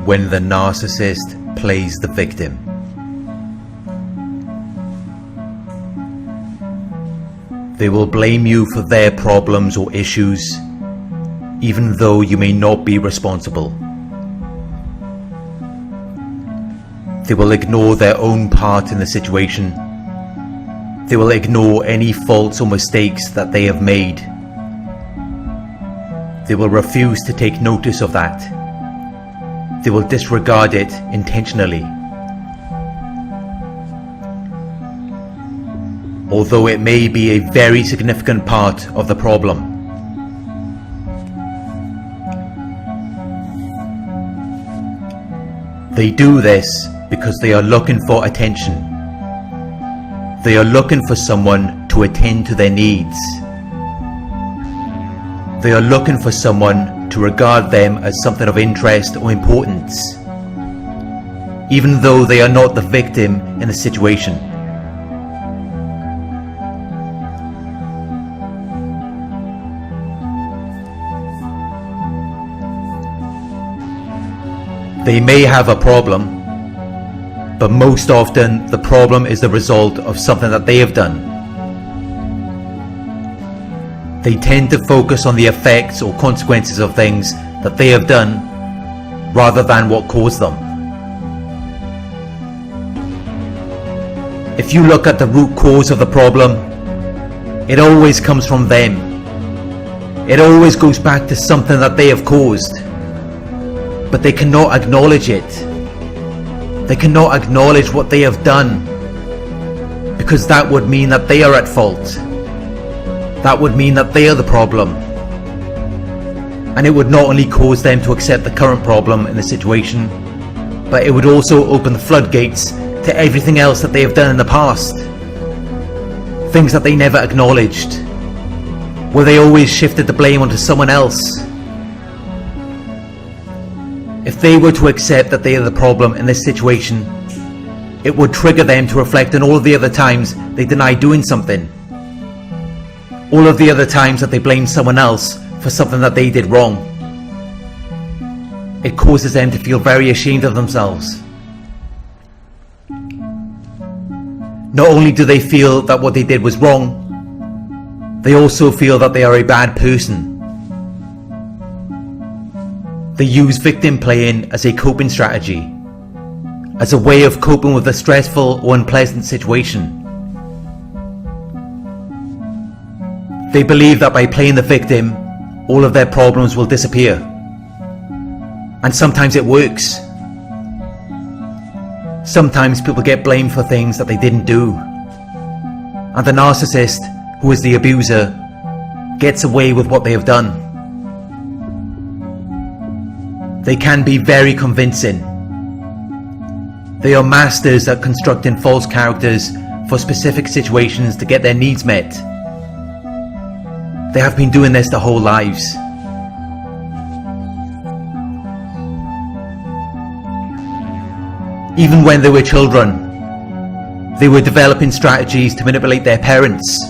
When the narcissist plays the victim. They will blame you for their problems or issues, even though you may not be responsible. They will ignore their own part in the situation. They will ignore any faults or mistakes that they have made. They will refuse to take notice of that. They will disregard it intentionally. Although it may be a very significant part of the problem. They do this because they are looking for attention. They are looking for someone to attend to their needs. They are looking for someone to regard them as something of interest or importance, even though they are not the victim in the situation. They may have a problem, but most often the problem is the result of something that they have done. They tend to focus on the effects or consequences of things that they have done rather than what caused them. If you look at the root cause of the problem, it always comes from them. It always goes back to something that they have caused. But they cannot acknowledge it. They cannot acknowledge what they have done, because that would mean that they are at fault. That would mean that they are the problem. And it would not only cause them to accept the current problem in the situation, but it would also open the floodgates to everything else that they have done in the past. Things that they never acknowledged, where they always shifted the blame onto someone else. If they were to accept that they are the problem in this situation, it would trigger them to reflect on all of the other times they denied doing something. All of the other times that they blamed someone else for something that they did wrong. It causes them to feel very ashamed of themselves. Not only do they feel that what they did was wrong, they also feel that they are a bad person. They use victim playing as a coping strategy, as a way of coping with a stressful or unpleasant situation. They believe that by playing the victim, all of their problems will disappear. And sometimes it works. Sometimes people get blamed for things that they didn't do. And the narcissist, who is the abuser, gets away with what they have done. They can be very convincing. They are masters at constructing false characters for specific situations to get their needs met. They have been doing this their whole lives. Even when they were children, they were developing strategies to manipulate their parents.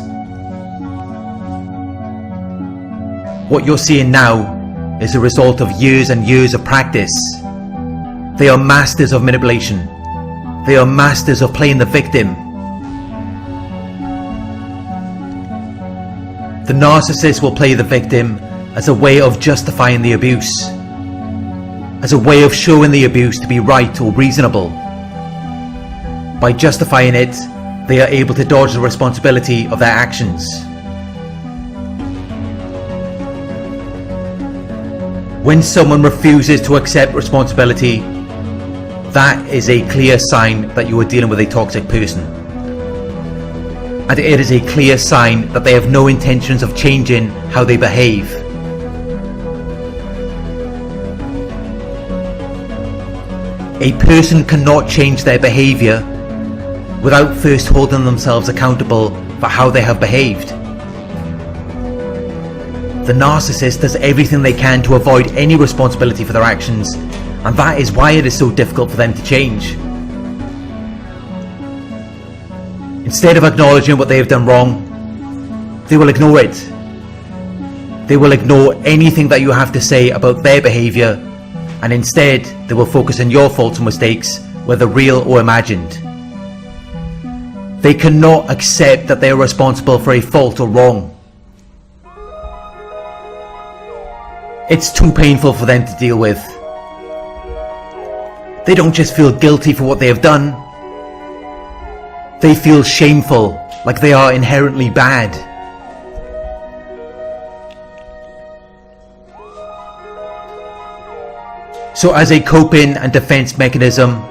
What you're seeing now is a result of years and years of practice. They are masters of manipulation. They are masters of playing the victim. The narcissist will play the victim as a way of justifying the abuse, as a way of showing the abuse to be right or reasonable. By justifying it, they are able to dodge the responsibility of their actions. When someone refuses to accept responsibility, that is a clear sign that you are dealing with a toxic person. And it is a clear sign that they have no intentions of changing how they behave. A person cannot change their behavior without first holding themselves accountable for how they have behaved. The narcissist does everything they can to avoid any responsibility for their actions, and that is why it is so difficult for them to change. Instead of acknowledging what they have done wrong, they will ignore it. They will ignore anything that you have to say about their behaviour, and instead they will focus on your faults and mistakes, whether real or imagined. They cannot accept that they are responsible for a fault or wrong. It's too painful for them to deal with. They don't just feel guilty for what they have done. They feel shameful, like they are inherently bad. So as a coping and defense mechanism,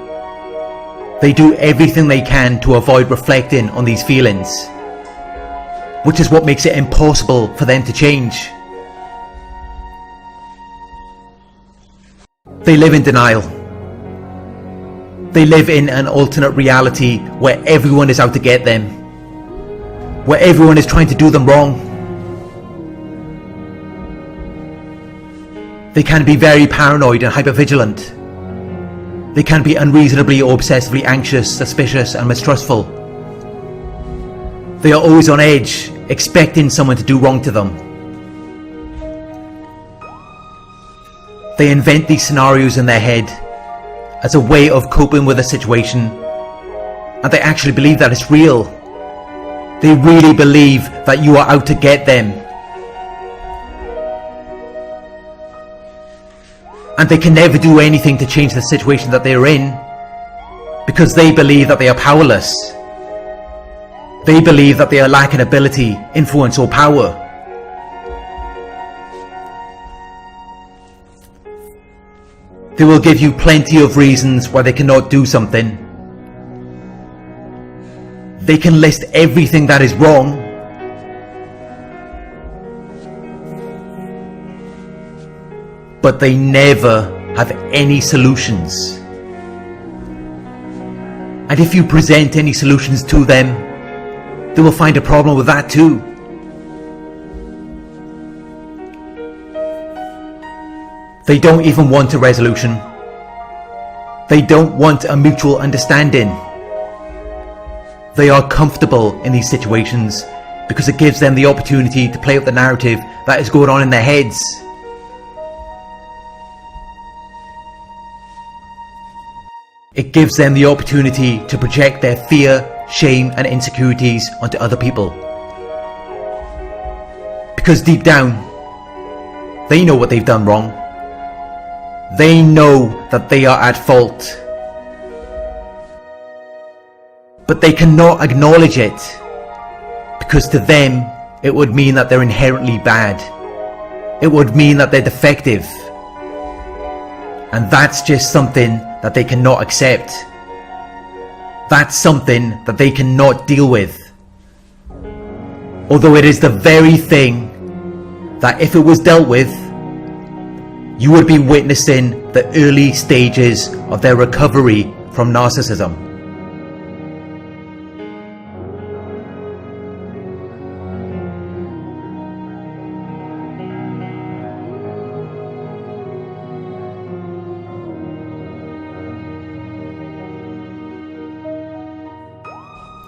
they do everything they can to avoid reflecting on these feelings, which is what makes it impossible for them to change. They live in denial. They live in an alternate reality where everyone is out to get them, where everyone is trying to do them wrong. They can be very paranoid and hypervigilant. They can be unreasonably or obsessively anxious, suspicious and mistrustful. They are always on edge, expecting someone to do wrong to them. They invent these scenarios in their head as a way of coping with a situation, and they actually believe that it's real. They really believe that you are out to get them. And they can never do anything to change the situation that they are in, because they believe that they are powerless. They believe that they are lacking ability, influence or power. They will give you plenty of reasons why they cannot do something. They can list everything that is wrong. But they never have any solutions. And if you present any solutions to them, they will find a problem with that too. They don't even want a resolution. They don't want a mutual understanding. They are comfortable in these situations because it gives them the opportunity to play out the narrative that is going on in their heads. It gives them the opportunity to project their fear, shame and insecurities onto other people. Because deep down, they know what they've done wrong. They know that they are at fault. But they cannot acknowledge it, because to them it would mean that they're inherently bad. It would mean that they're defective. And that's just something that they cannot accept. That's something that they cannot deal with. Although it is the very thing that if it was dealt with, you would be witnessing the early stages of their recovery from narcissism.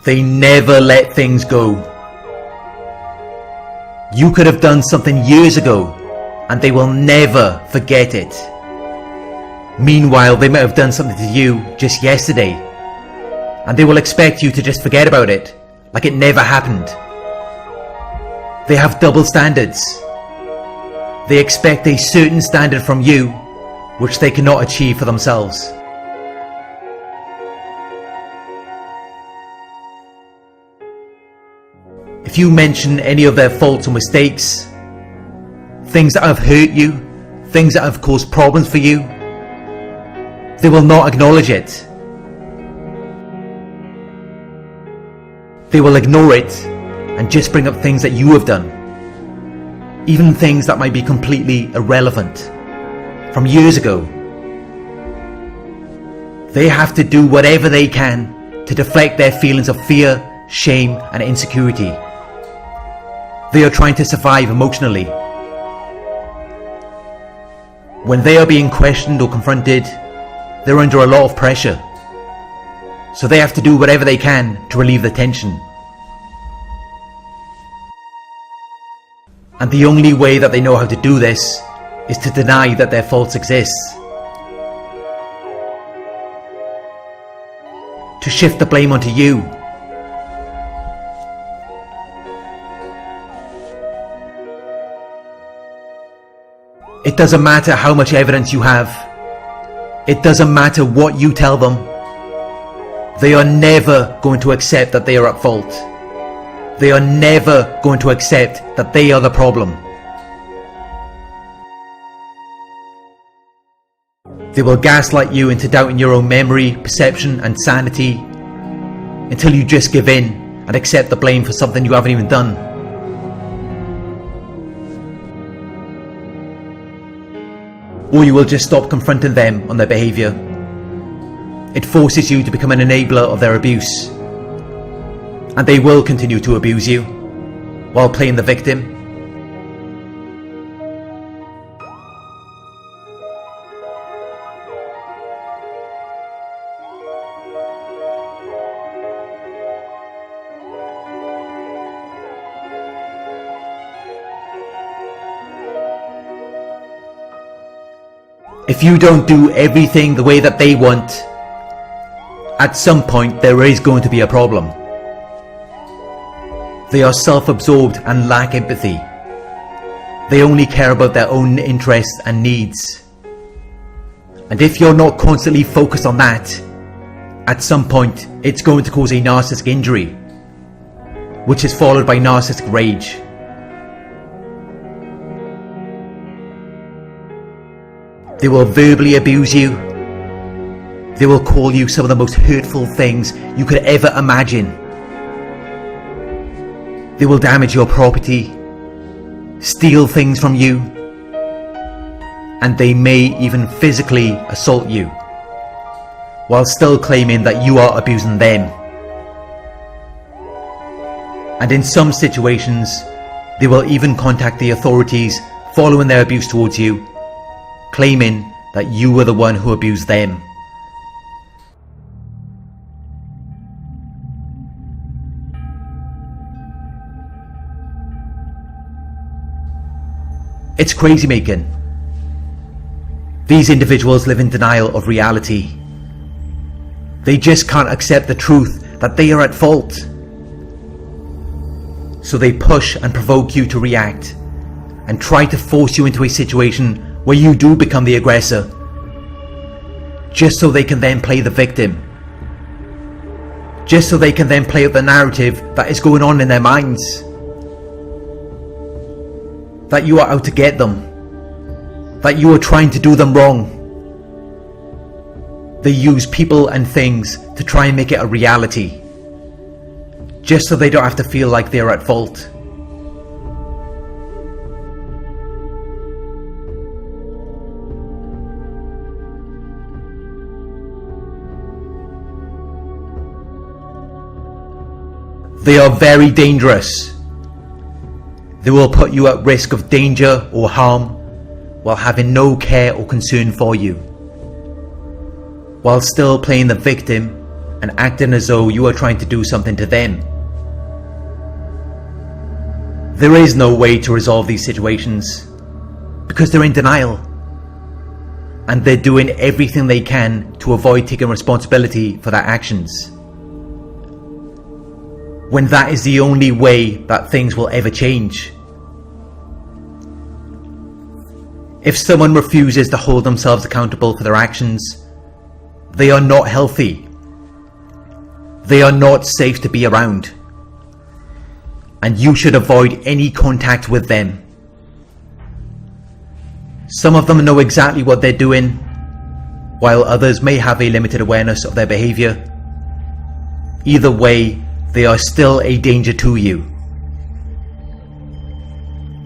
They never let things go. You could have done something years ago and they will never forget it. Meanwhile, they might have done something to you just yesterday and they will expect you to just forget about it, like it never happened. They have double standards. They expect a certain standard from you, which they cannot achieve for themselves. If you mention any of their faults or mistakes, things that have hurt you, things that have caused problems for you, they will not acknowledge it. They will ignore it and just bring up things that you have done, even things that might be completely irrelevant from years ago. They have to do whatever they can to deflect their feelings of fear, shame and insecurity. They are trying to survive emotionally. When they are being questioned or confronted, they're under a lot of pressure. So they have to do whatever they can to relieve the tension. And the only way that they know how to do this is to deny that their faults exist. To shift the blame onto you. It doesn't matter how much evidence you have. It doesn't matter what you tell them. They are never going to accept that they are at fault. They are never going to accept that they are the problem. They will gaslight you into doubting your own memory, perception and sanity until you just give in and accept the blame for something you haven't even done. Or you will just stop confronting them on their behaviour. It forces you to become an enabler of their abuse. And they will continue to abuse you while playing the victim. If you don't do everything the way that they want, at some point there is going to be a problem. They are self-absorbed and lack empathy. They only care about their own interests and needs. And if you're not constantly focused on that, at some point it's going to cause a narcissistic injury, which is followed by narcissistic rage. They will verbally abuse you. They will call you some of the most hurtful things you could ever imagine. They will damage your property, steal things from you, and they may even physically assault you, while still claiming that you are abusing them. And in some situations, they will even contact the authorities following their abuse towards you, claiming that you were the one who abused them. It's crazy making. These individuals live in denial of reality. They just can't accept the truth that they are at fault. So they push and provoke you to react and try to force you into a situation where you do become the aggressor, just so they can then play the victim, just so they can then play out the narrative that is going on in their minds, that you are out to get them, that you are trying to do them wrong. They use people and things to try and make it a reality, just so they don't have to feel like they are at fault. They are very dangerous. They will put you at risk of danger or harm while having no care or concern for you, while still playing the victim and acting as though you are trying to do something to them. There is no way to resolve these situations because they're in denial, and they're doing everything they can to avoid taking responsibility for their actions, when that is the only way that things will ever change. If someone refuses to hold themselves accountable for their actions, they are not healthy. They are not safe to be around, and you should avoid any contact with them. Some of them know exactly what they're doing, while others may have a limited awareness of their behaviour. Either way, they are still a danger to you.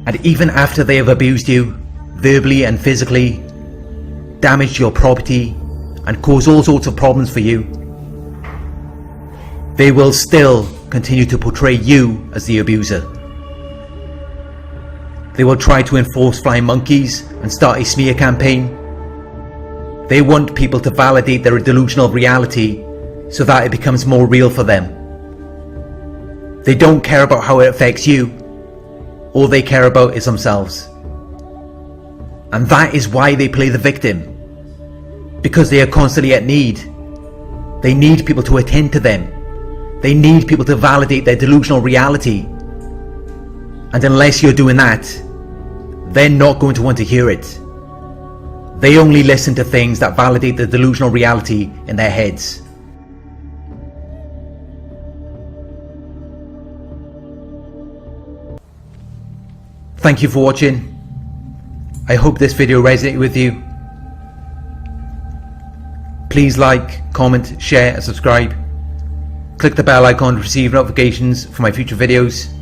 And even after they have abused you, verbally and physically, damaged your property, and caused all sorts of problems for you, they will still continue to portray you as the abuser. They will try to enforce flying monkeys and start a smear campaign. They want people to validate their delusional reality so that it becomes more real for them. They don't care about how it affects you all they care about is themselves. And that is why they play the victim. Because they are constantly at need. They need people to attend to them. They need people to validate their delusional reality. And unless you're doing that, they're not going to want to hear it. They only listen to things that validate the delusional reality in their heads. Thank you for watching. I hope this video resonated with you. Please like, comment, share and subscribe. Click the bell icon to receive notifications for my future videos.